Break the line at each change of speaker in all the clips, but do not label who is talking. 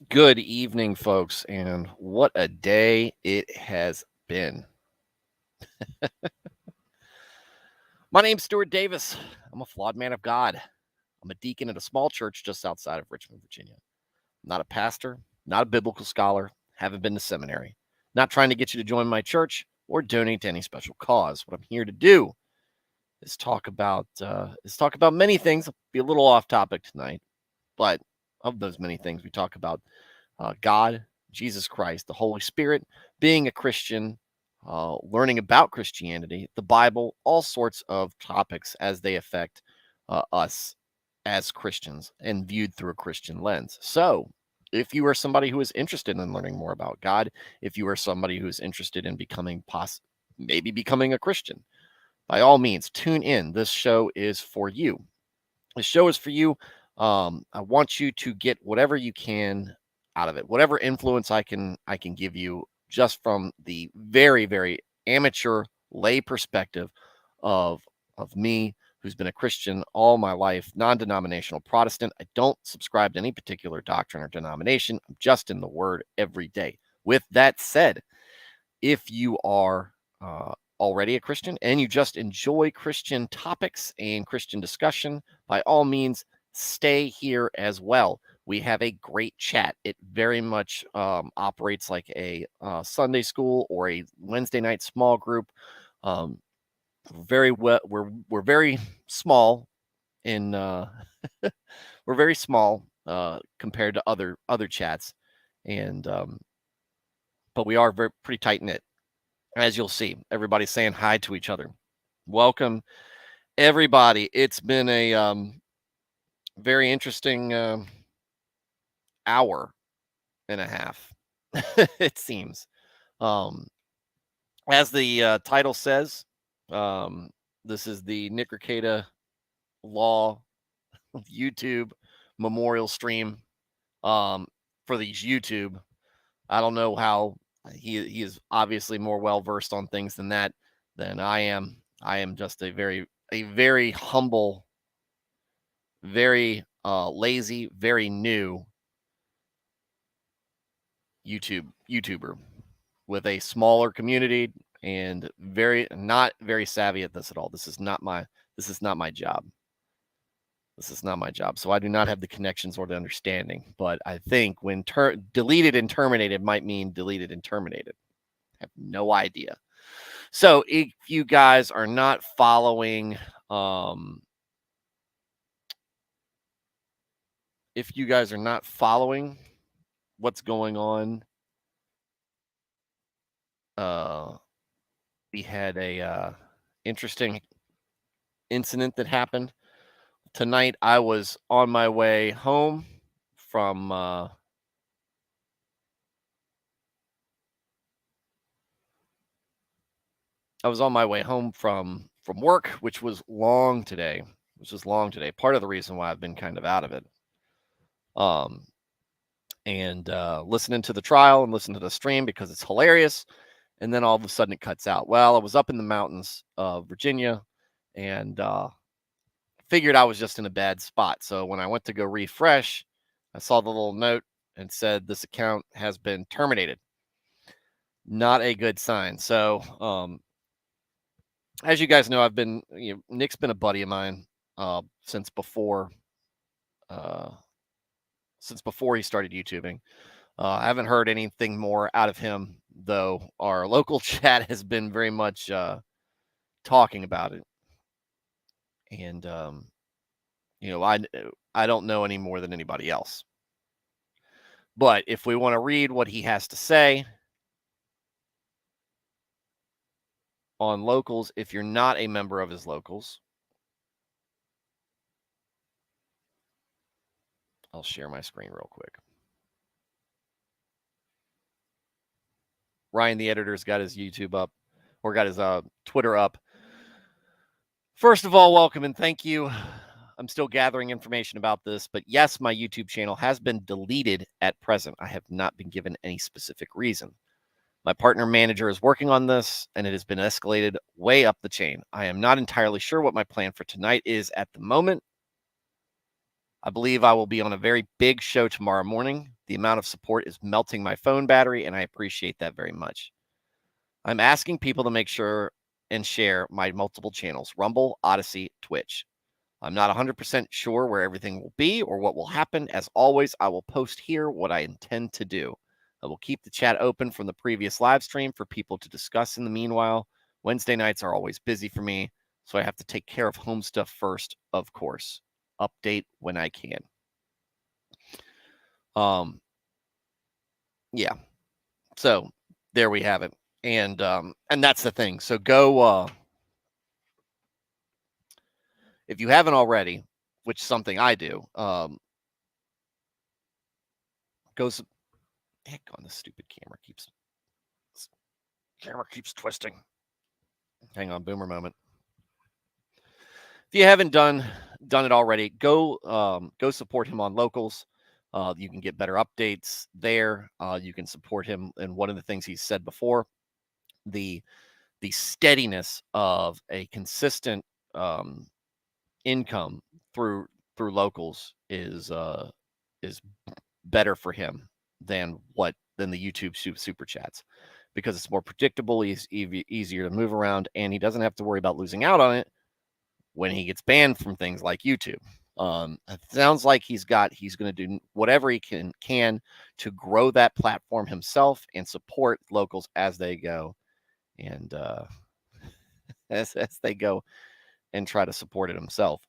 Good evening, folks, and what a day it has been. My name's Stuart Davis. I'm a flawed man of God. I'm a deacon at a small church just outside of Richmond, Virginia. I'm not a pastor, not a biblical scholar, haven't been to seminary. Not trying to get you to join my church or donate to any special cause. What I'm here to do is talk about many things. I'll be a little off topic tonight, but of those many things, we talk about God, Jesus Christ, the Holy Spirit, being a Christian, learning about Christianity, the Bible, all sorts of topics as they affect us as Christians and viewed through a Christian lens. So, if you are somebody who is interested in learning more about God, if you are somebody who is interested in maybe becoming a Christian, by all means, tune in. This show is for you. The show is for you. I want you to get whatever you can out of it, whatever influence I can give you, just from the very very amateur lay perspective of of me, who's been a Christian all my life, non-denominational Protestant. I don't subscribe to any particular doctrine or denomination. I'm just in the Word every day. With that said, if you are already a Christian and you just enjoy Christian topics and Christian discussion, by all means, stay here as well. We have a great chat. It very much operates like a Sunday school or a Wednesday night small group. Um, very well, we're very small in we're very small compared to other chats, and but we are pretty tight knit. As you'll see, everybody's saying hi to each other. Welcome, everybody. It's been a very interesting hour and a half, it seems. Um, as the title says, um, this is the Rekeita Law YouTube memorial stream for these YouTube. I don't know how he is obviously more well versed on things than I am. I am just a very humble, very lazy, very new YouTuber with a smaller community and very not very savvy at this at all. This is not my job. This is not my job. So I do not have the connections or the understanding. But I think when deleted and terminated might mean deleted and terminated. I have no idea. So if you guys are not following, um, if you guys are not following what's going on, uh, we had a interesting incident that happened tonight. I was on my way home from from work, which was long today. Which was long today. Part of the reason why I've been kind of out of it. Um, and listening to the trial and listening to the stream because it's hilarious. And then all of a sudden it cuts out. Well, I was up in the mountains of Virginia and figured I was just in a bad spot. So when I went to go refresh, I saw the little note and said this account has been terminated. Not a good sign. So as you guys know, Nick's been a buddy of mine since before uh, he started YouTubing. I haven't heard anything more out of him, though our local chat has been very much talking about it. And, I don't know any more than anybody else. But if we want to read what he has to say on locals, if you're not a member of his locals, I'll share my screen real quick. Ryan, the editor's got his YouTube up, or got his Twitter up. First of all, welcome and thank you. I'm still gathering information about this, but yes, my YouTube channel has been deleted at present. I have not been given any specific reason. My partner manager is working on this, and it has been escalated way up the chain. I am not entirely sure what my plan for tonight is at the moment. I believe I will be on a very big show tomorrow morning The amount of support is melting my phone battery, and I appreciate that very much. I'm asking people to make sure and share my multiple channels: Rumble, Odyssey, Twitch. I'm not 100% sure where everything will be or what will happen. As always, I will post here what I intend to do. I will keep the chat open from the previous live stream for people to discuss in the meanwhile. Wednesday nights are always busy for me, so I have to take care of home stuff first, of course. Update when I can. Yeah. So there we have it. And that's the thing. So go if you haven't already, which is something I do, go heck on the stupid camera keeps twisting. Hang on, boomer moment. If you haven't done it already, go support him on Locals. You can get better updates there. You can support him in one of the things he's said before. The steadiness of a consistent income through Locals is better for him than the YouTube super chats, because it's more predictable. He's easier to move around, and he doesn't have to worry about losing out on it when he gets banned from things like YouTube. It sounds like he's going to do whatever he can to grow that platform himself and support Locals as they go, and as they go and try to support it himself.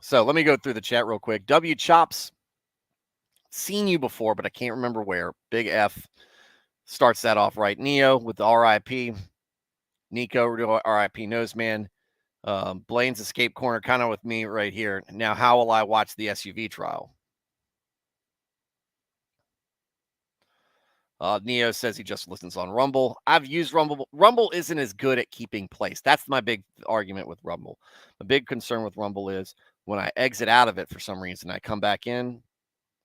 So let me go through the chat real quick. W Chops, seen you before, but I can't remember where. Big F starts that off right. Neo with the RIP. Nico, RIP Noseman. Blaine's escape corner kind of with me right here. Now, how will I watch the SUV trial? Neo says he just listens on Rumble. I've used Rumble. Rumble isn't as good at keeping place. That's my big argument with Rumble. The big concern with Rumble is when I exit out of it for some reason, I come back in,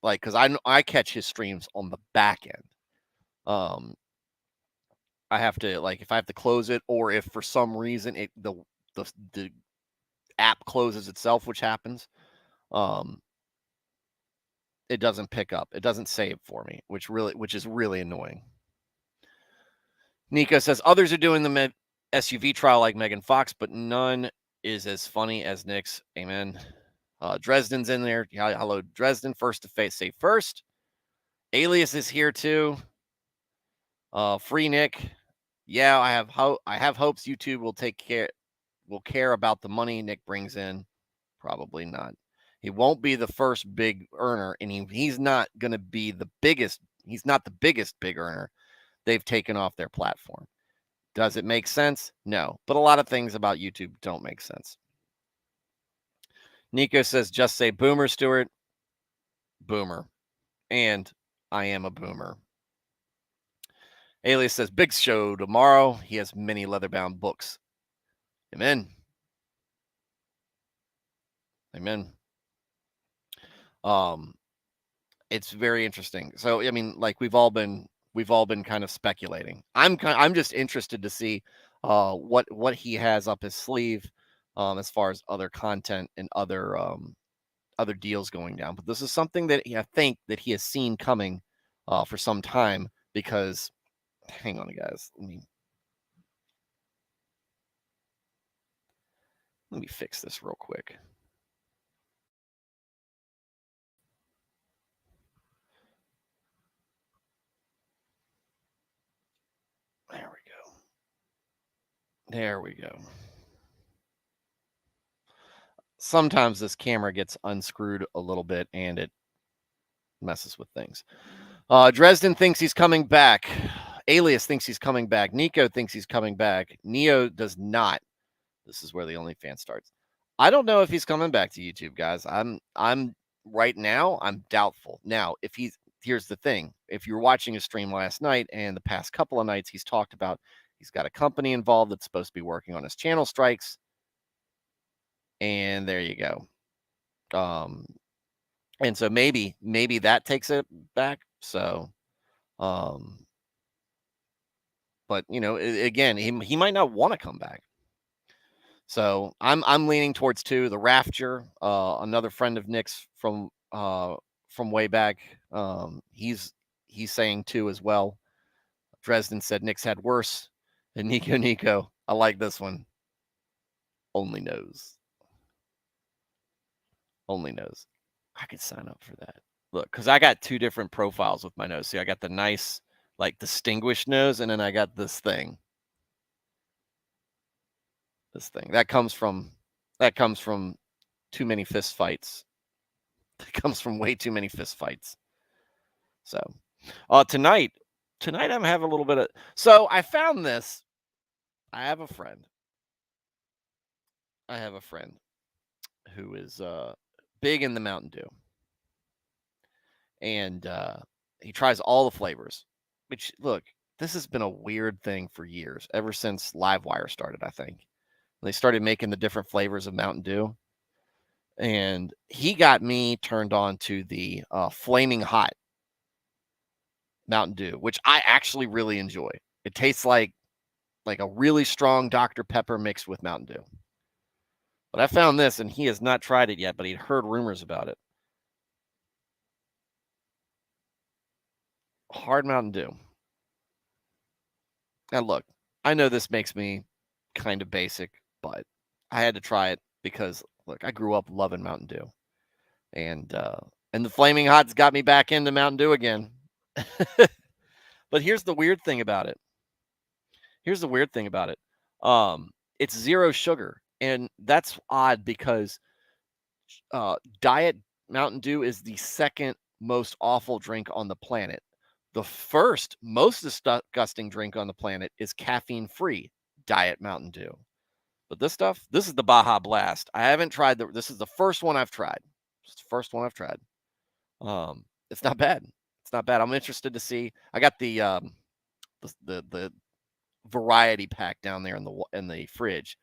like, because I catch his streams on the back end. I have to, like, if I have to close it, or if for some reason the app closes itself, which happens, it doesn't pick up. It doesn't save for me, which is really annoying. Nico says others are doing the SUV trial like Megan Fox, but none is as funny as Nick's. Amen. Dresden's in there. Hello, Dresden. First to say first. Alias is here too. Free Nick. Yeah, I have hopes YouTube will care about the money Nick brings in. Probably not. He won't be the first big earner, and he's not going to be the biggest. He's not the biggest big earner they've taken off their platform. Does it make sense? No. But a lot of things about YouTube don't make sense. Nico says, just say boomer, Stuart. Boomer. And I am a boomer. Alias says, big show tomorrow. He has many leather-bound books. Amen. Amen. It's very interesting. So, I mean, like, we've all been kind of speculating. I'm just interested to see what he has up his sleeve as far as other content and other deals going down. But this is something that I think that he has seen coming for some time, because hang on, guys. Let me fix this real quick. There we go. Sometimes this camera gets unscrewed a little bit and it messes with things. Dresden thinks he's coming back. Alias thinks he's coming back. Nico thinks he's coming back. Neo does not. This is where the OnlyFans starts. I don't know if he's coming back to YouTube, guys. I'm right now, I'm doubtful. Now, here's the thing. If you're watching his stream last night and the past couple of nights, he's talked about he's got a company involved that's supposed to be working on his channel strikes. And there you go. And so maybe that takes it back. So, but again, he might not want to come back. So I'm leaning towards two. The Rafter, another friend of Nick's from way back. He's saying two as well. Dresden said Nick's had worse. And Nico, I like this one. Only knows. Only knows. I could sign up for that. Look, because I got two different profiles with my nose. See, I got the nice, like distinguished nose, and then I got this thing. This thing. That comes from too many fist fights. That comes from way too many fist fights. So tonight I'm having a little bit of so I found this. I have a friend. I have a friend who is big in the Mountain Dew. And he tries all the flavors. Which look, this has been a weird thing for years, ever since Livewire started, I think. They started making the different flavors of Mountain Dew. And he got me turned on to the Flaming Hot Mountain Dew, which I actually really enjoy. It tastes like a really strong Dr. Pepper mixed with Mountain Dew. But I found this, and he has not tried it yet, but he'd heard rumors about it. Hard Mountain Dew. Now, look, I know this makes me kind of basic, but I had to try it because, look, I grew up loving Mountain Dew, and the Flaming Hot's got me back into Mountain Dew again. But here's the weird thing about it. It's zero sugar, and that's odd because Diet Mountain Dew is the second most awful drink on the planet. The first most disgusting drink on the planet is caffeine-free Diet Mountain Dew. But this is the Baja Blast. I haven't tried this is the first one I've tried. It's the first one I've tried. It's not bad. It's not bad. I'm interested to see. I got the variety pack down there in the fridge.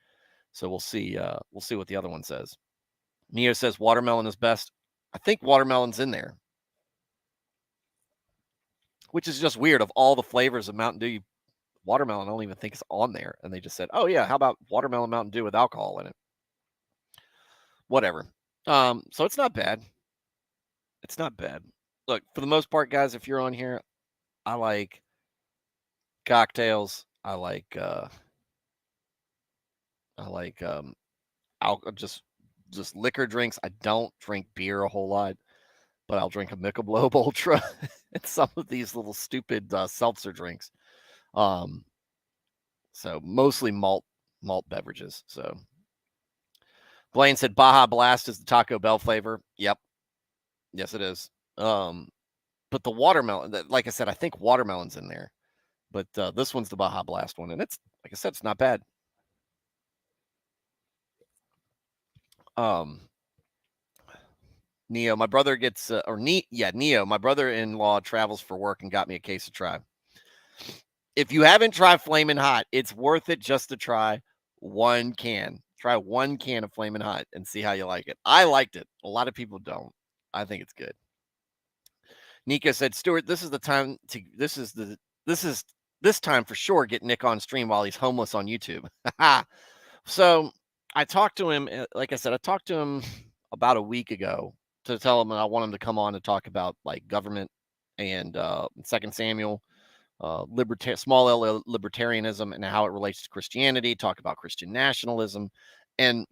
So we'll see what the other one says. Neo says watermelon is best. I think watermelon's in there, which is just weird. Of all the flavors of Mountain Dew, watermelon I don't even think is on there. And they just said, oh yeah, how about watermelon Mountain Dew with alcohol in it? Whatever. So it's not bad. It's not bad. Look, for the most part, guys, if you're on here, I like cocktails. I like just liquor drinks. I don't drink beer a whole lot, but I'll drink a Michelob Ultra and some of these little stupid seltzer drinks. So mostly malt beverages. So Blaine said Baja Blast is the Taco Bell flavor. Yep. Yes, it is. But the watermelon, like I said, I think watermelon's in there. But this one's the Baja Blast one, and it's like I said, it's not bad. Neo, my brother gets Neo, my brother-in-law travels for work and got me a case to try. If you haven't tried Flamin' Hot, it's worth it just to try one can. Try one can of Flamin' Hot and see how you like it. I liked it. A lot of people don't. I think it's good. Nico said, Stuart, this is this time for sure get Nick on stream while he's homeless on YouTube. So I talked to him, like I said, I talked to him about a week ago to tell him I want him to come on to talk about like government and 2 Samuel, small L libertarianism and how it relates to Christianity, talk about Christian nationalism. And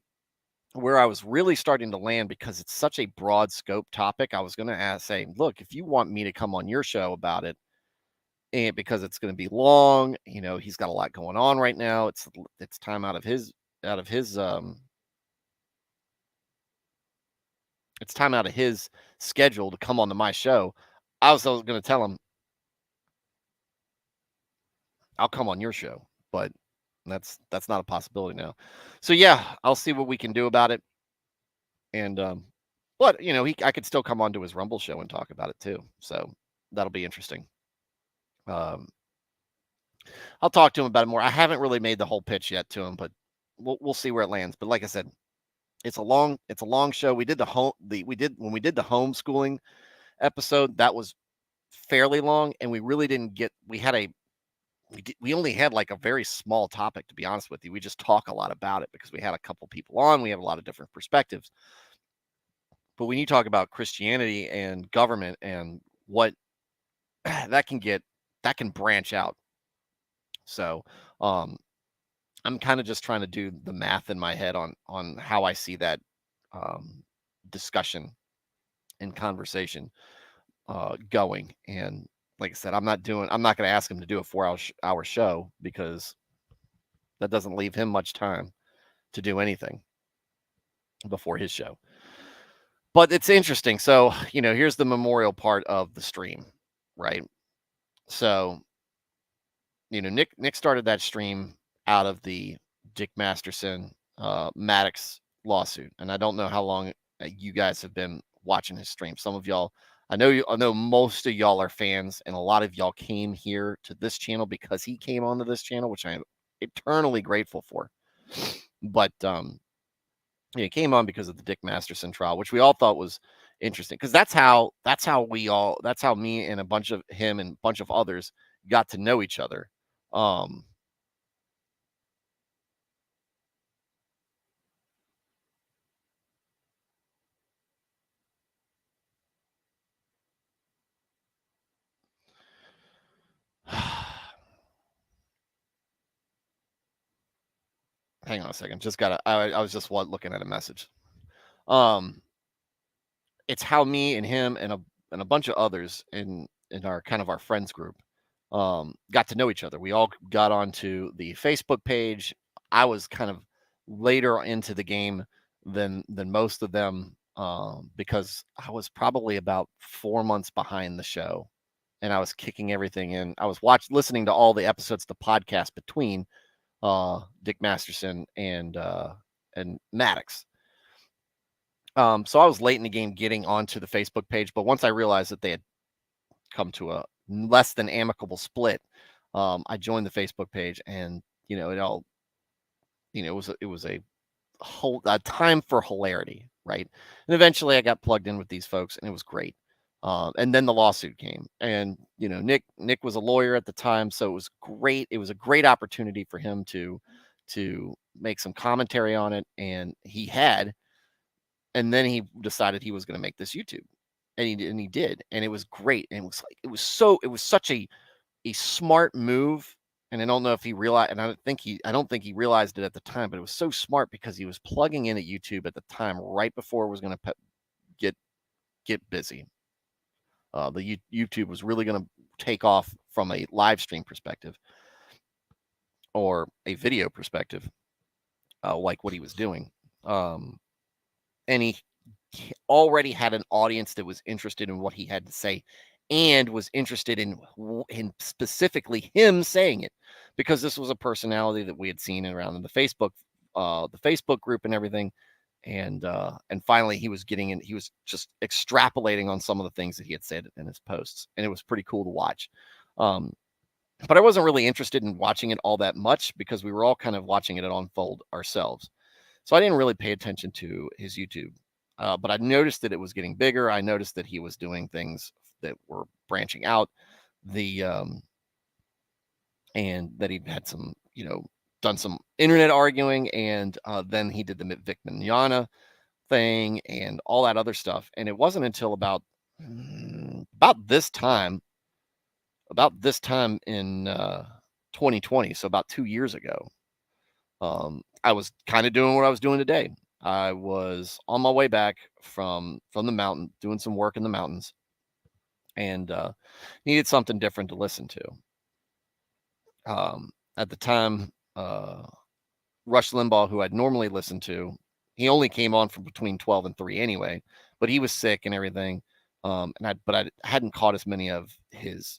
where I was really starting to land, because it's such a broad scope topic, I was going to say, look, if you want me to come on your show about it, and because it's going to be long, he's got a lot going on right now. It's time out of his it's time out of his schedule to come onto my show. I was going to tell him, I'll come on your show, but that's not a possibility now. So yeah, I'll see what we can do about it. And but I could still come onto his Rumble show and talk about it too. So that'll be interesting. I'll talk to him about it more. I haven't really made the whole pitch yet to him, but we'll see where it lands. But like I said, it's a long show. When we did the homeschooling episode, that was fairly long, and we really didn't get. We had a we only had like a very small topic, to be honest with you. We just talk a lot about it because we had a couple people on. We have a lot of different perspectives. But when you talk about Christianity and government and what that can get, that can branch out. So um, I'm kind of just trying to do the math in my head on how I see that um, discussion and conversation going. And like I said, I'm not going to ask him to do a 4 hour show because that doesn't leave him much time to do anything before his show. But it's interesting. So, here's the memorial part of the stream, right? So, Nick started that stream out of the Dick Masterson Maddox lawsuit, and I don't know how long you guys have been watching his stream. Some of y'all, I know most of y'all are fans, and a lot of y'all came here to this channel because he came onto this channel, which I am eternally grateful for. But he came on because of the Dick Masterson trial, which we all thought was interesting because that's how me and a bunch of him and a bunch of others got to know each other. Um, hang on a second. I was just looking at a message. Um, it's how me and him and a bunch of others in our kind of our friends group got to know each other. We all got onto the Facebook page. I was kind of later into the game than most of them because I was probably about 4 months behind the show, and I was kicking everything in. I was listening to all the episodes of the podcast between Dick Masterson and Maddox. So I was late in the game getting onto the Facebook page, but once I realized that they had come to a less than amicable split, I joined the Facebook page, and it all it was a whole a time for hilarity, right? And eventually, I got plugged in with these folks, and it was great. And then the lawsuit came, and Nick was a lawyer at the time, so it was great. It was a great opportunity for him to make some commentary on it, and and then he decided he was going to make this YouTube, and he did, and it was great, and it was such a smart move. And I don't know if he realized, and I don't think he realized it at the time, but it was so smart because he was plugging in at YouTube at the time, right before it was going to get busy. The YouTube was really going to take off from a live stream perspective or a video perspective, like what he was doing. And he already had an audience that was interested in what he had to say and was interested in specifically him saying it, because this was a personality that we had seen around in the Facebook group and everything. And finally he was getting in, he was just extrapolating on some of the things that he had said in his posts, and it was pretty cool to watch. But I wasn't really interested in watching it all that much because we were all kind of watching it unfold ourselves. So I didn't really pay attention to his YouTube. But I noticed that it was getting bigger. I noticed that he was doing things that were branching out, and that he had some, done some internet arguing, and then he did the Vic Mignogna thing and all that other stuff. And it wasn't until about this time in 2020, so about 2 years ago, I was kind of doing what I was doing today. I was on my way back from the mountain, doing some work in the mountains, and needed something different to listen to. At the time, Rush Limbaugh, who I'd normally listen to, he only came on from between 12 and 3 anyway, but he was sick and everything. But I hadn't caught as many of his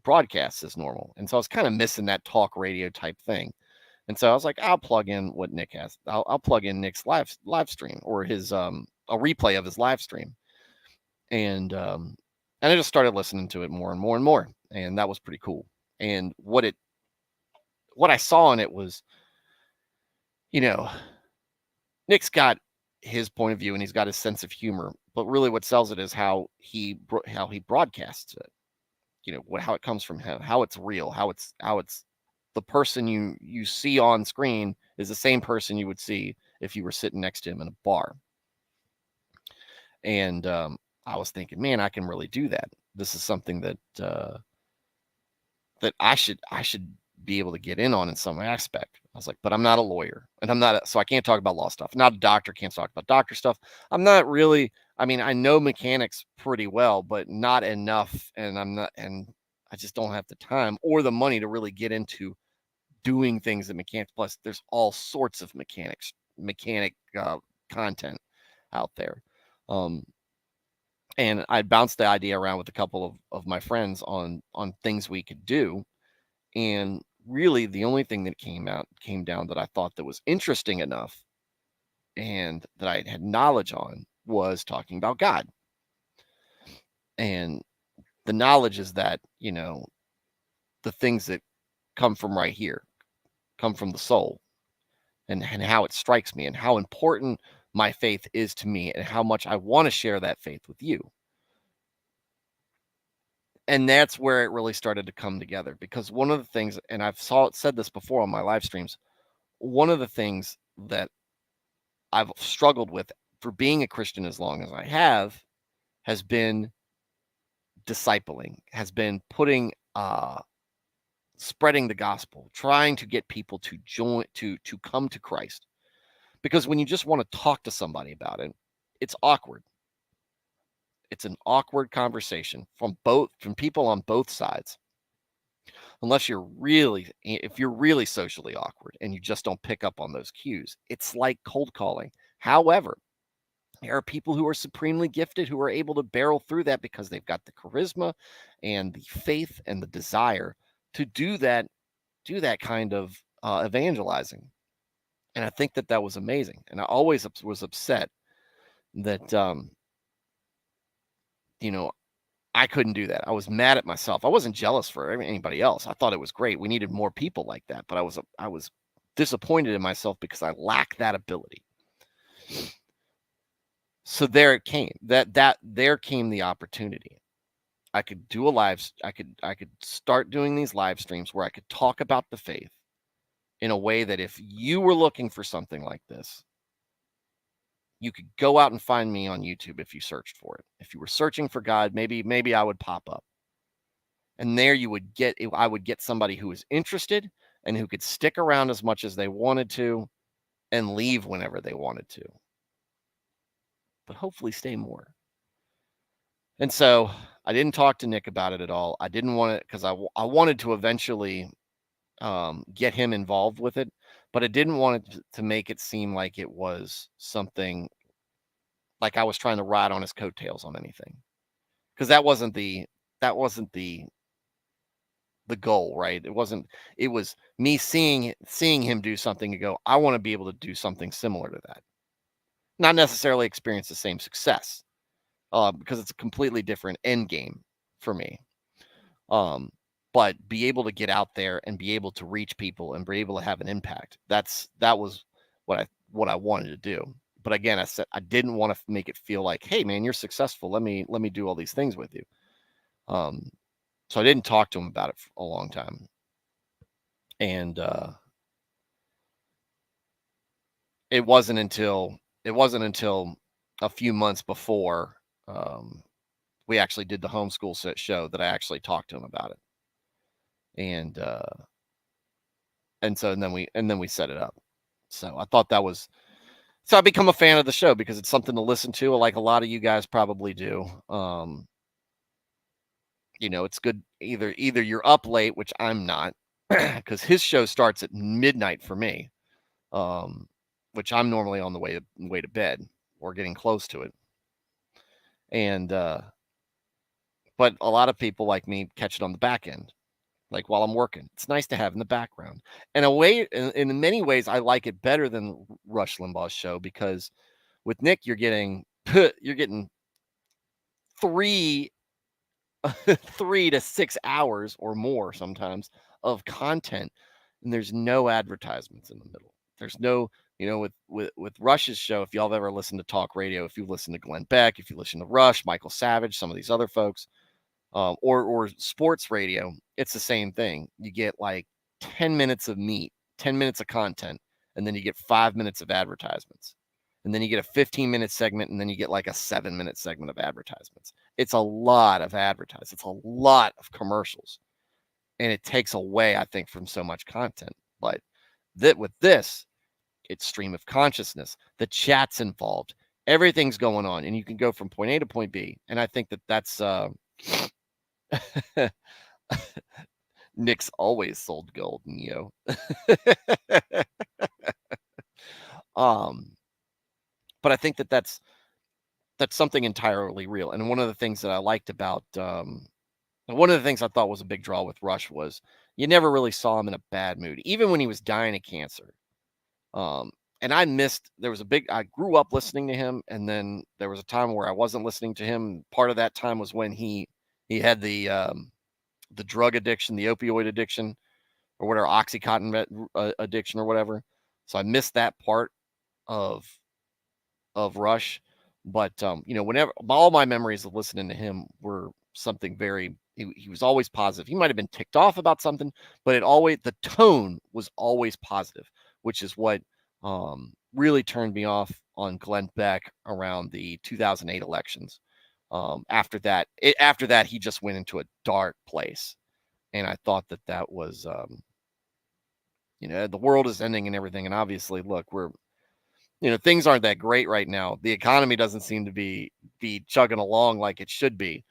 broadcasts as normal. And so I was kind of missing that talk radio type thing. And so I was like, I'll plug in what Nick has. I'll plug in Nick's live stream, or his a replay of his live stream. And I just started listening to it more and more and more. And that was pretty cool. And what I saw in it was, Nick's got his point of view and he's got his sense of humor, but really what sells it is how he broadcasts it. how it comes from him, how it's real, how it's the person you see on screen is the same person you would see if you were sitting next to him in a bar. And I was thinking, man, I can really do that. This is something that I should be able to get in on in some aspect. I was like, but I'm not a lawyer, and so I can't talk about law stuff. Not a doctor, can't talk about doctor stuff. I'm not really. I mean, I know mechanics pretty well, but not enough, and I just don't have the time or the money to really get into doing things that mechanics. Plus, there's all sorts of mechanic content out there. And I bounced the idea around with a couple of my friends on things we could do. And really the only thing that came down that I thought that was interesting enough and that I had knowledge on was talking about God. And the knowledge is that, the things that come from right here come from the soul, and how it strikes me and how important my faith is to me and how much I want to share that faith with you. And that's where it really started to come together, because one of the things, and said this before on my live streams, one of the things that I've struggled with for being a Christian as long as I have has been discipling, has been spreading the gospel, trying to get people to come to Christ. Because when you just want to talk to somebody about it, it's awkward. It's an awkward conversation from people on both sides. Unless if you're really socially awkward and you just don't pick up on those cues, it's like cold calling. However, there are people who are supremely gifted who are able to barrel through that because they've got the charisma and the faith and the desire to do that kind of evangelizing. And I think that was amazing. And I always was upset that, I couldn't do that. I was mad at myself. I wasn't jealous for anybody else. I thought it was great. We needed more people like that. But I was disappointed in myself because I lacked that ability. So there it came. There came the opportunity. I could start doing these live streams where I could talk about the faith in a way that if you were looking for something like this, you could go out and find me on YouTube if you searched for it. If you were searching for God, maybe I would pop up. And there I would get somebody who was interested and who could stick around as much as they wanted to and leave whenever they wanted to. But hopefully stay more. And so I didn't talk to Nick about it at all. I didn't want it because I wanted to eventually get him involved with it, but I didn't want it to make it seem like it was something like I was trying to ride on his coattails on anything, because that wasn't the goal, right? It was me seeing him do something and go, I want to be able to do something similar to that. Not necessarily experience the same success, because it's a completely different end game for me. But be able to get out there and be able to reach people and be able to have an impact. That was what I wanted to do. But again, I said I didn't want to make it feel like, hey man, you're successful. Let me do all these things with you. So I didn't talk to him about it for a long time. And it wasn't until a few months before we actually did the homeschool show that I actually talked to him about it. And then we set it up. So I thought that was, so I become a fan of the show because it's something to listen to, like a lot of you guys probably do. It's good. Either you're up late, which I'm not, because his show starts at midnight for me, which I'm normally on the way to bed or getting close to it. And but a lot of people like me catch it on the back end, like while I'm working. It's nice to have in the background. And in many ways, I like it better than Rush Limbaugh's show, because with Nick, you're getting 3 to 6 hours or more sometimes of content, and there's no advertisements in the middle. There's no, with Rush's show, if y'all have ever listened to talk radio, if you listen to Glenn Beck, if you listen to Rush, Michael Savage, some of these other folks, or sports radio, it's the same thing. You get like 10 minutes of meat, 10 minutes of content, and then you get 5 minutes of advertisements. And then you get a 15-minute segment, and then you get like a 7-minute segment of advertisements. It's a lot of advertisements. It's a lot of commercials. And it takes away, I think, from so much content. But with this, it's stream of consciousness. The chat's involved. Everything's going on, and you can go from point A to point B. And I think that's Nick's always sold gold, Neo. um, but I think that's something entirely real. And one of the things that I liked about one of the things I thought was a big draw with Rush was you never really saw him in a bad mood, even when he was dying of cancer. Um, and I missed. I grew up listening to him, and then there was a time where I wasn't listening to him. Part of that time was when he had the drug addiction, the opioid addiction, or whatever, Oxycontin addiction or whatever. So I missed that part of Rush. But whenever all my memories of listening to him were something very, he was always positive. He might have been ticked off about something, but the tone was always positive, which is what really turned me off on Glenn Beck around the 2008 elections. After that, he just went into a dark place, and I thought that was, the world is ending and everything. And obviously, look, things aren't that great right now. The economy doesn't seem to be chugging along like it should be,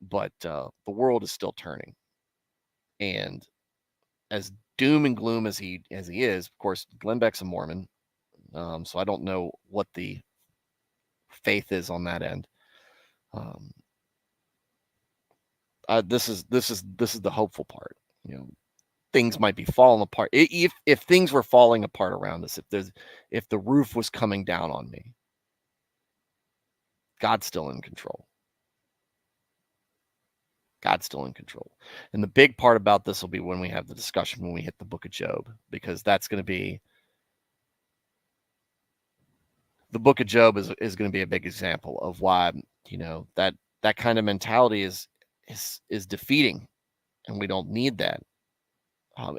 but the world is still turning. And as doom and gloom as he is, of course, Glenn Beck's a Mormon, so I don't know what the faith is on that end. This is the hopeful part. Things might be falling apart. If things were falling apart around us, if the roof was coming down on me, God's still in control. God's still in control. And the big part about this will be when we have the discussion when we hit the book of Job, because that's going to be the book of Job is going to be a big example of why, that kind of mentality is defeating, and we don't need that.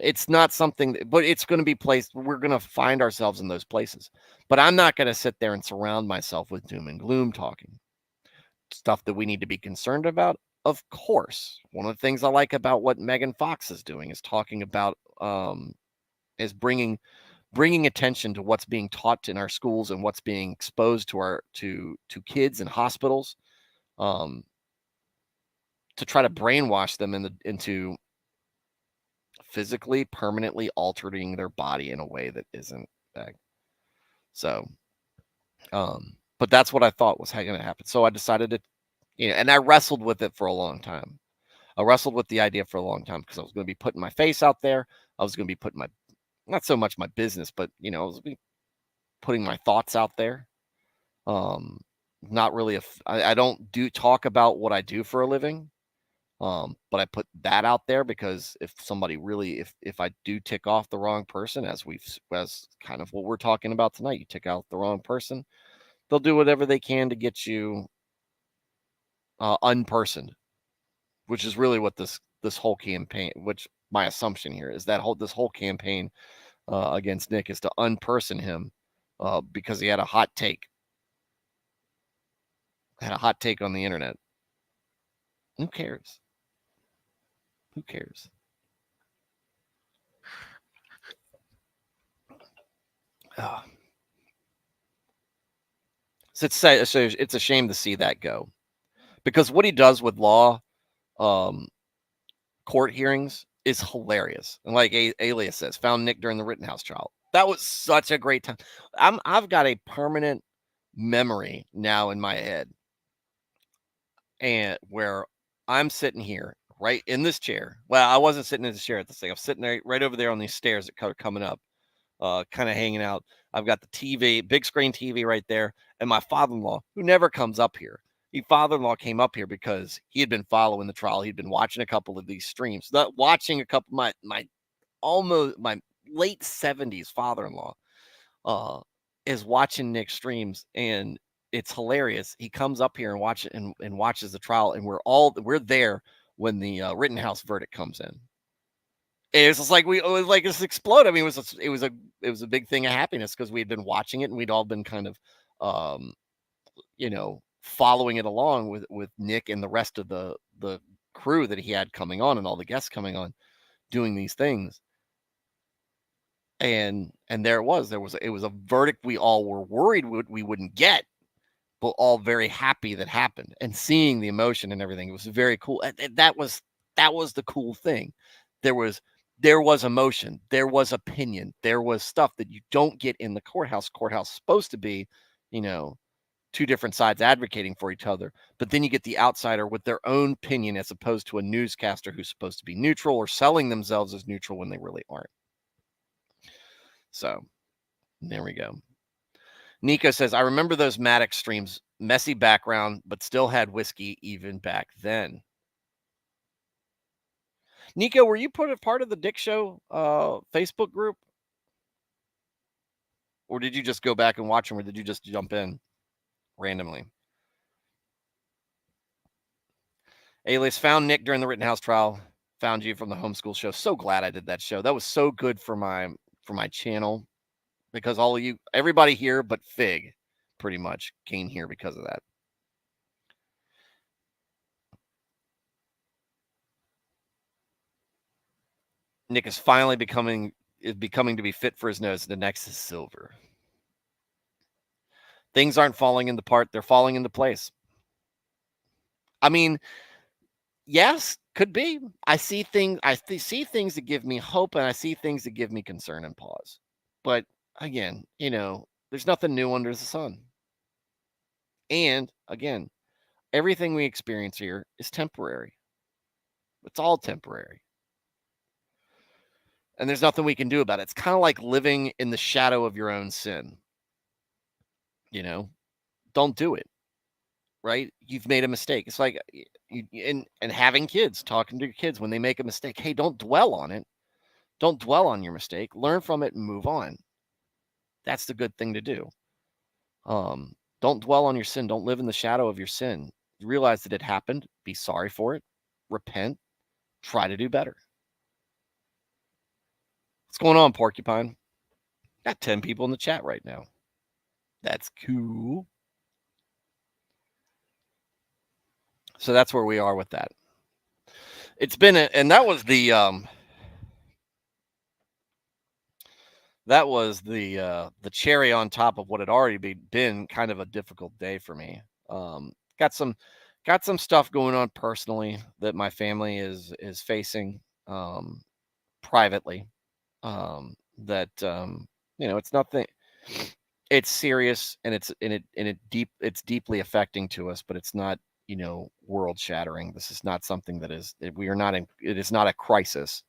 It's not something, but it's going to be placed. We're going to find ourselves in those places. But I'm not going to sit there and surround myself with doom and gloom talking. Stuff that we need to be concerned about, of course. One of the things I like about what Megan Fox is doing is talking about, is bringing attention to what's being taught in our schools and what's being exposed to kids in hospitals, to try to brainwash them into physically, permanently altering their body in a way that isn't bad. So, but that's what I thought was going to happen. So I decided to, and I wrestled with it for a long time. I wrestled with the idea for a long time because I was going to be putting my face out there. I was going to be putting not so much my business, but, I was going to be putting my thoughts out there. Not really, I don't talk about what I do for a living. But I put that out there because if somebody really, if I do tick off the wrong person, as kind of what we're talking about tonight, you tick out the wrong person, they'll do whatever they can to get you unpersoned, which is really what this whole campaign, which my assumption here is that this whole campaign against Nick is to unperson him because he had a hot take. On the internet. Who cares? Who cares? So it's a shame to see that go, because what he does with law, court hearings is hilarious. And like Alias says, found Nick during the Rittenhouse trial. That was such a great time. I've got a permanent memory now in my head, and where I'm sitting here right in this chair. Well, I wasn't sitting in this chair at this thing. I'm sitting there right over there on these stairs that are coming up, kind of hanging out. I've got the TV, big screen TV right there, and my father-in-law, who never comes up here. Father-in-law came up here because he had been following the trial. He'd been watching a couple of these streams. Watching a couple, my late 70s father-in-law is watching Nick's streams, and it's hilarious. He comes up here and watches the trial, and we're there when the Rittenhouse verdict comes in. It was just like it was like this explode. I mean, it was a big thing of happiness because we had been watching it and we'd all been kind of, um, following it along with Nick and the rest of the crew that he had coming on and all the guests coming on doing these things. And there it was a verdict we all were worried we wouldn't get, but all very happy that happened, and seeing the emotion and everything. It was very cool. And that was the cool thing. There was emotion, there was opinion, there was stuff that you don't get in the courthouse. Courthouse is supposed to be, you know, two different sides advocating for each other, but then you get the outsider with their own opinion as opposed to a newscaster who's supposed to be neutral or selling themselves as neutral when they really aren't. So there we go. Nico says, I remember those Maddox streams, messy background, but still had whiskey even back then. Nico, were you part of the Dick Show Facebook group? Or did you just go back and watch them, or did you just jump in randomly? Alias found Nick during the Rittenhouse trial, found you from the homeschool show. So glad I did that show. That was so good for my channel, because all of you, everybody here but Fig, pretty much came here because of that. Nick is finally becoming to be fit for his nose. The next is silver. Things aren't falling into part; they're falling into place. I mean, yes, could be. I see things. See things that give me hope, and I see things that give me concern and pause. But again, there's nothing new under the sun. And again, everything we experience here is temporary. It's all temporary. And there's nothing we can do about it. It's kind of like living in the shadow of your own sin. Don't do it. Right? You've made a mistake. It's like and having kids, talking to your kids when they make a mistake. Hey, don't dwell on it. Don't dwell on your mistake. Learn from it and move on. That's the good thing to do. Don't dwell on your sin. Don't live in the shadow of your sin. Realize that it happened. Be sorry for it. Repent. Try to do better. What's going on, Porcupine? Got 10 people in the chat right now. That's cool. So that's where we are with that. It's been and that was the cherry on top of what had already been kind of a difficult day for me. Got some stuff going on personally that my family is facing privately. That it's nothing. It's serious, and it's deeply affecting to us, but it's not world shattering. This is not something that is we are not in. It is not a crisis.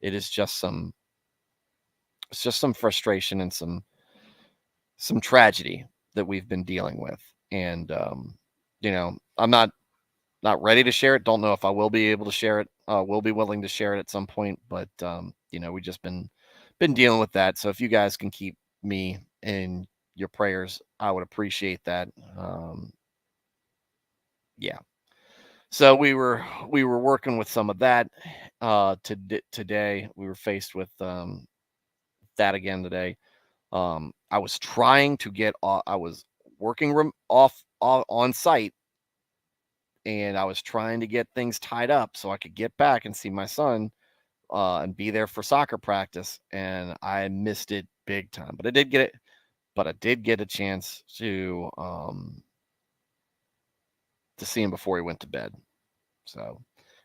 It is just some. It's just some frustration and some tragedy that we've been dealing with, and I'm not ready to share it. Don't know if I will be able to share it. Will be willing to share it at some point, but we just been dealing with that. So if you guys can keep me in your prayers, I would appreciate that. Yeah. So we were working with some of that today. We were faced with that again today. I was trying to get I was working on site, and I was trying to get things tied up so I could get back and see my son and be there for soccer practice, and I missed it big time. But I did get it. But I did get a chance to see him before he went to bed. So,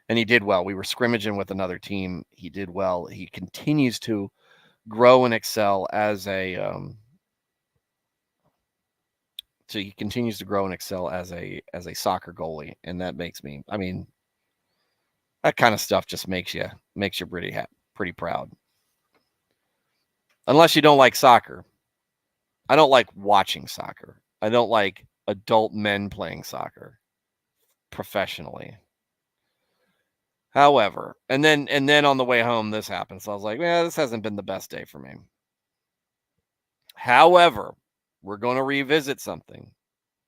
and he did well. We were scrimmaging with another team. He did well. He continues to grow and excel as a he continues to grow and excel as a soccer goalie, and that makes me. I mean, that kind of stuff just makes you pretty proud. Unless you don't like soccer. I don't like watching soccer. I don't like adult men playing soccer professionally. However, and then on the way home, this happened. So I was like, "Yeah, this hasn't been the best day for me." However, we're going to revisit something,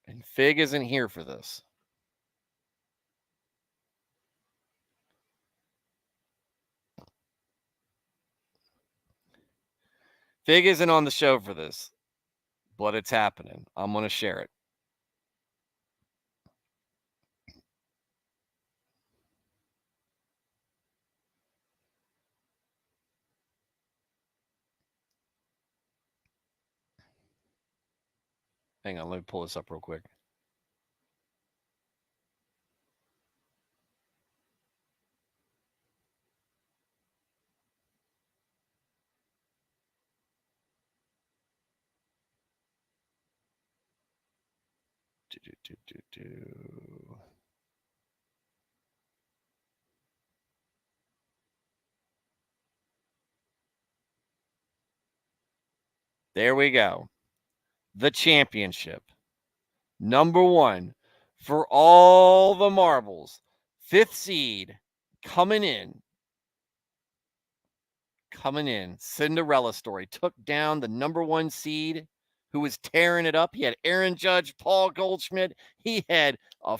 and Fig isn't here for this. Fig isn't on the show for this, but it's happening. I'm going to share it. Hang on, let me pull this up real quick. There we go. The championship. Number 1 for all the marbles. 5th seed coming in. Cinderella story. Took down the number 1 seed who was tearing it up. He had Aaron Judge, Paul Goldschmidt. He had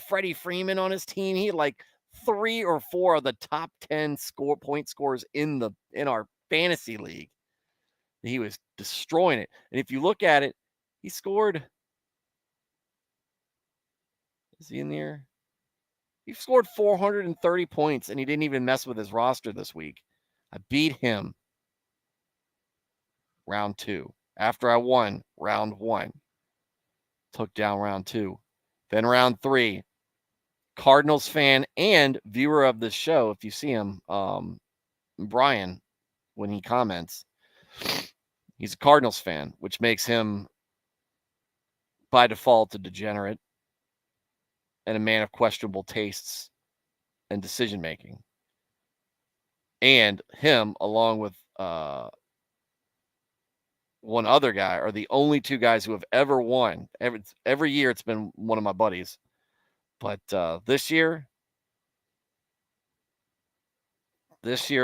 Freddie Freeman on his team. He had like 3 or 4 of the top 10 point scorers in our fantasy league. He was destroying it. And if you look at it, he scored. Is he in there? He scored 430 points, and he didn't even mess with his roster this week. I beat him round 2. After I won round 1, took down round 2. Then round 3, Cardinals fan and viewer of this show, if you see him, Brian, when he comments, he's a Cardinals fan, which makes him by default a degenerate and a man of questionable tastes and decision making. And him, along with one other guy, are the only 2 guys who have ever won. Every year it's been one of my buddies. But this year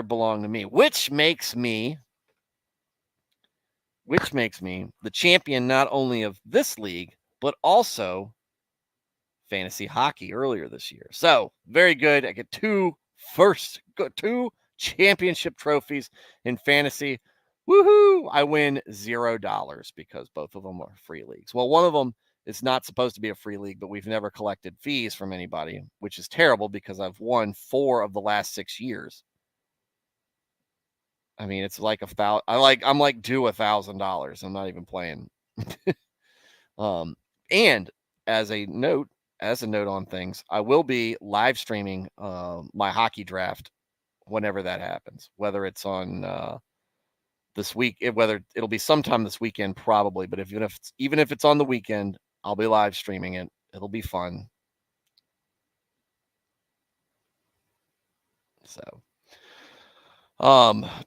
belonged to me, which makes me the champion not only of this league, but also fantasy hockey earlier this year. So very good. I get 2 championship trophies in fantasy. Woohoo! I win $0 because both of them are free leagues. Well, one of them is not supposed to be a free league, but we've never collected fees from anybody, which is terrible because I've won 4 of the last 6 years. I mean, it's like I'm like due $1,000. I'm not even playing. And as a note on things, I will be live streaming my hockey draft whenever that happens, whether it's on this week, whether it'll be sometime this weekend, probably. But even if it's on the weekend, I'll be live streaming it. It'll be fun. So,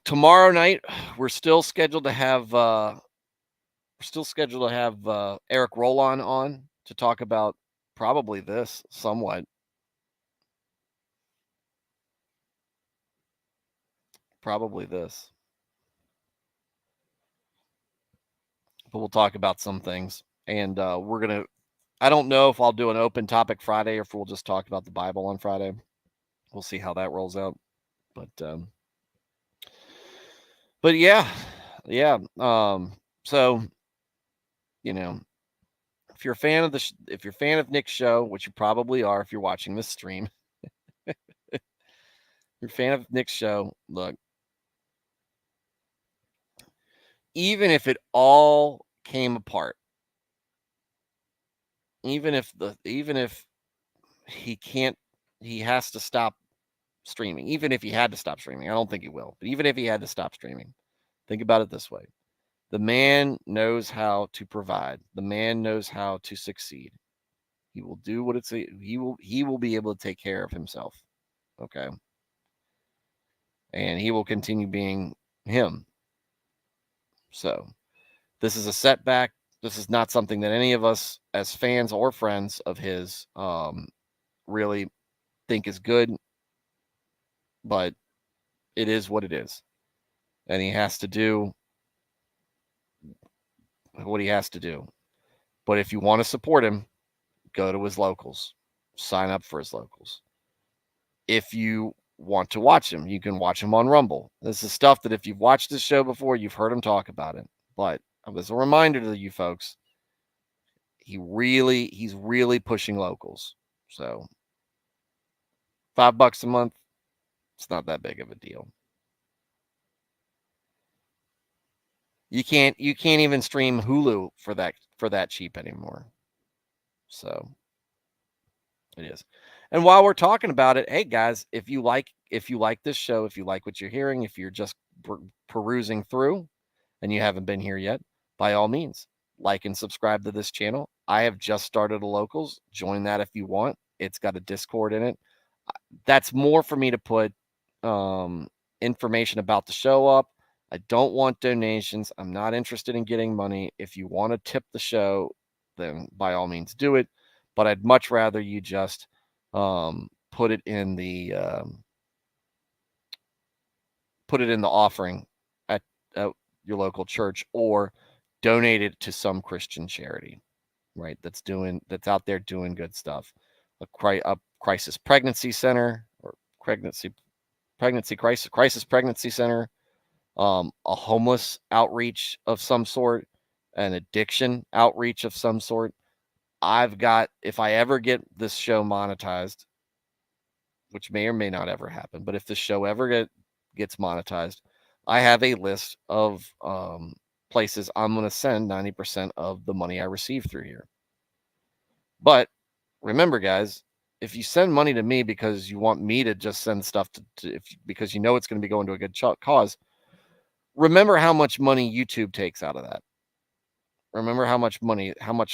tomorrow night we're still scheduled to have Eric Rollon on to talk about probably this somewhat. Probably this. But we'll talk about some things. And I don't know if I'll do an open topic Friday or if we'll just talk about the Bible on Friday. We'll see how that rolls out. But yeah. So, if you're a fan of Nick's show, which you probably are if you're watching this stream, you're a fan of Nick's show, look, even if it all came apart, even if he has to stop streaming, even if he had to stop streaming, I don't think he will, but even if he had to stop streaming, think about it this way. The man knows how to provide. The man knows how to succeed. He will do what he will be able to take care of himself. Okay. And he will continue being him. So this is a setback. This is not something that any of us as fans or friends of his really think is good, but it is what it is. And he has to do what he has to do. But if you want to support him, go to his locals. Sign up for his locals. If you want to watch him, you can watch him on Rumble. This is stuff that if you've watched this show before, you've heard him talk about it. But as a reminder to you folks, he's really pushing locals. So $5 a month, it's not that big of a deal. You can't even stream Hulu for that cheap anymore. So it is. And while we're talking about it, hey guys, if you like this show, if you like what you're hearing, if you're just perusing through and you haven't been here yet, by all means, like and subscribe to this channel. I have just started a locals. Join that if you want. It's got a Discord in it. That's more for me to put information about the show up. I don't want donations. I'm not interested in getting money. If you want to tip the show, then by all means do it. But I'd much rather you just put it in the offering at your local church, or donate it to some Christian charity, right? That's out there doing good stuff. A crisis pregnancy center, or crisis pregnancy center, a homeless outreach of some sort, an addiction outreach of some sort. If I ever get this show monetized, which may or may not ever happen, but if the show ever gets monetized, I have a list of places I'm going to send 90% of the money I receive through here. But remember, guys, if you send money to me because you want me to just send stuff because you know it's going to be going to a good cause, remember how much money YouTube takes out of that. Remember how much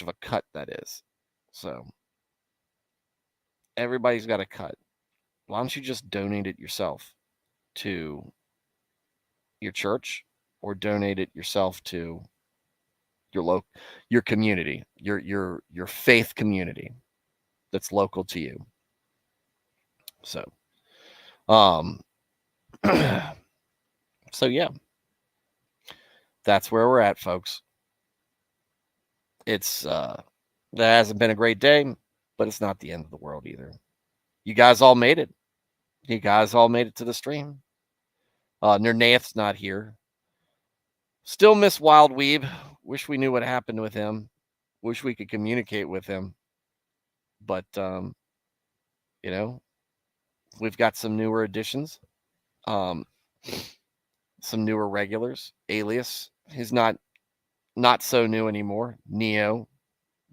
of a cut that is. So everybody's got a cut. Why don't you just donate it yourself to your church, or donate it yourself to your community, your faith community that's local to you. So, so yeah, that's where we're at, folks. That hasn't been a great day, but it's not the end of the world either. You guys all made it. You guys all made it to the stream. Nernaeth's not here. Still miss Wild Weeb. Wish we knew what happened with him. Wish we could communicate with him. But we've got some newer additions. Some newer regulars. Alias, he's not so new anymore. Neo,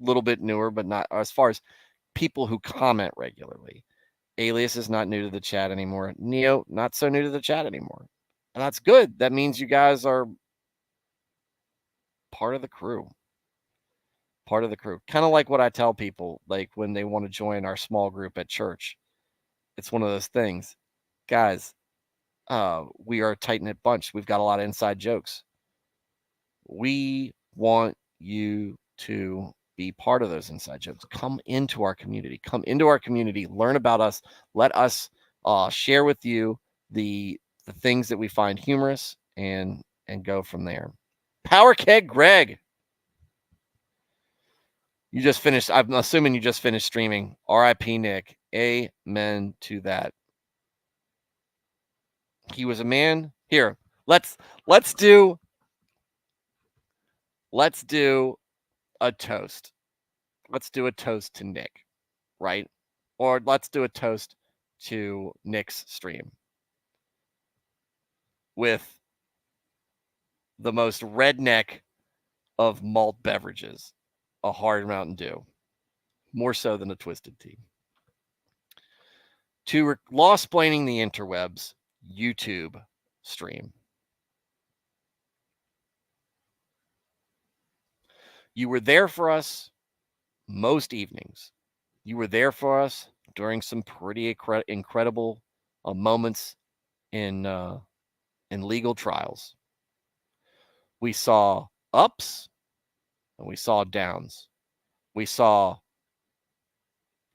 a little bit newer, but not as far as people who comment regularly. Alias is not new to the chat anymore. Neo, not so new to the chat anymore. And that's good. That means you guys are part of the crew. Part of the crew. Kind of like what I tell people, like when they want to join our small group at church. It's one of those things. Guys, we are a tight-knit bunch. We've got a lot of inside jokes. We want you to be part of those inside jokes. Come into our community. Learn about us. Let us share with you the things that we find humorous, and go from there. Power Keg Greg, you just finished. I'm assuming you just finished streaming. R.I.P. Nick. Amen to that. He was a man. Here, let's do a toast. Let's do a toast to Nick, right? Or let's do a toast to Nick's stream with the most redneck of malt beverages, a hard Mountain Dew, more so than a Twisted Tea. To law-splaining the interwebs YouTube stream. You were there for us most evenings. You were there for us during some pretty incredible moments in legal trials. We saw ups and we saw downs. We saw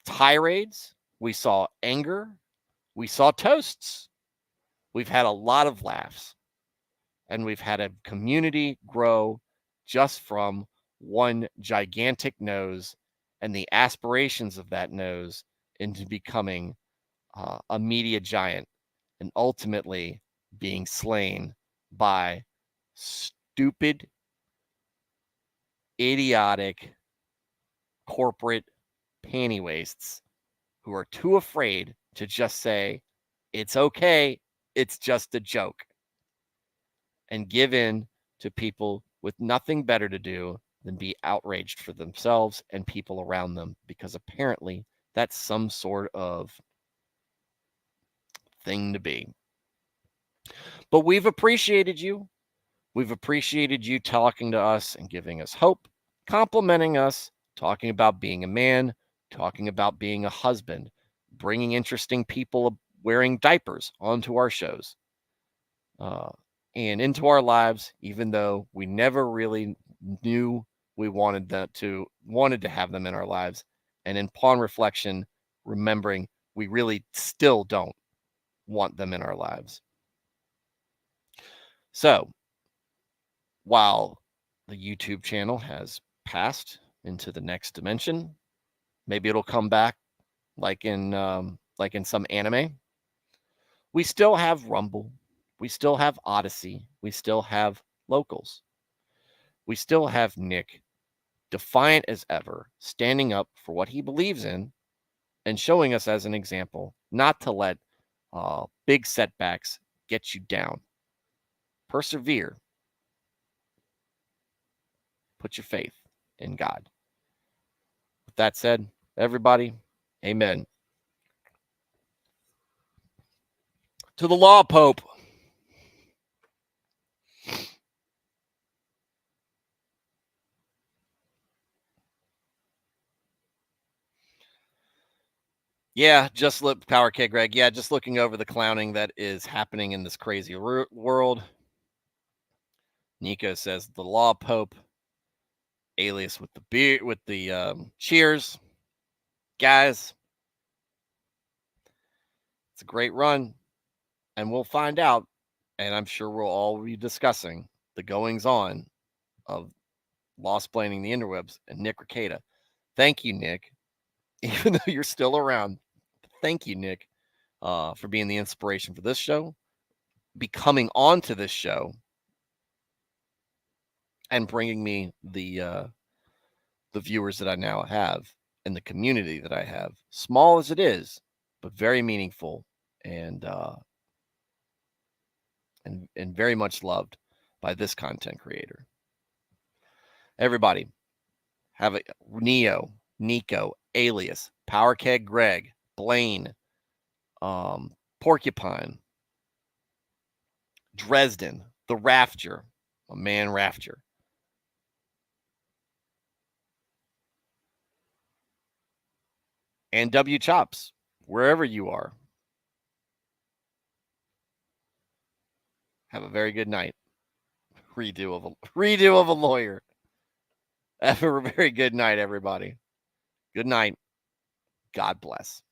tirades. We saw anger. We saw toasts. We've had a lot of laughs, and we've had a community grow just from one gigantic nose and the aspirations of that nose into becoming a media giant, and ultimately being slain by stupid idiotic corporate panty wastes who are too afraid to just say, it's okay, it's just a joke, and give in to people with nothing better to do than be outraged for themselves and people around them, because apparently that's some sort of thing to be. But we've appreciated you. We've appreciated you talking to us and giving us hope, complimenting us, talking about being a man, talking about being a husband, bringing interesting people wearing diapers onto our shows and into our lives, even though we never really knew we wanted to have them in our lives. And upon reflection, remembering we really still don't want them in our lives. So, while the YouTube channel has passed into the next dimension, maybe it'll come back like in some anime. We still have Rumble, we still have Odyssey, we still have Locals, we still have Nick, defiant as ever, standing up for what he believes in and showing us as an example not to let big setbacks get you down. Persevere. Put your faith in God. With that said, everybody, amen. To the law, Pope. Yeah, just look, Power Kid Greg. Yeah, just looking over the clowning that is happening in this crazy world. Nico says the law, Pope. Alias with the beer, with the cheers. Guys, it's a great run, and we'll find out, and I'm sure we'll all be discussing the goings on of Lost-Planning the Interwebs and Nick Rekeita. Thank you, Nick. Even though you're still around, thank you, Nick, for being the inspiration for this show, coming onto this show, and bringing me the viewers that I now have and the community that I have, small as it is, but very meaningful and very much loved by this content creator. Everybody, have a Neo, Nico, Alias, Power Keg Greg, Blaine, Porcupine, Dresden, the Rafter, a man Rafter. And W Chops, wherever you are. Have a very good night. Redo of a lawyer. Have a very good night, everybody. Good night. God bless.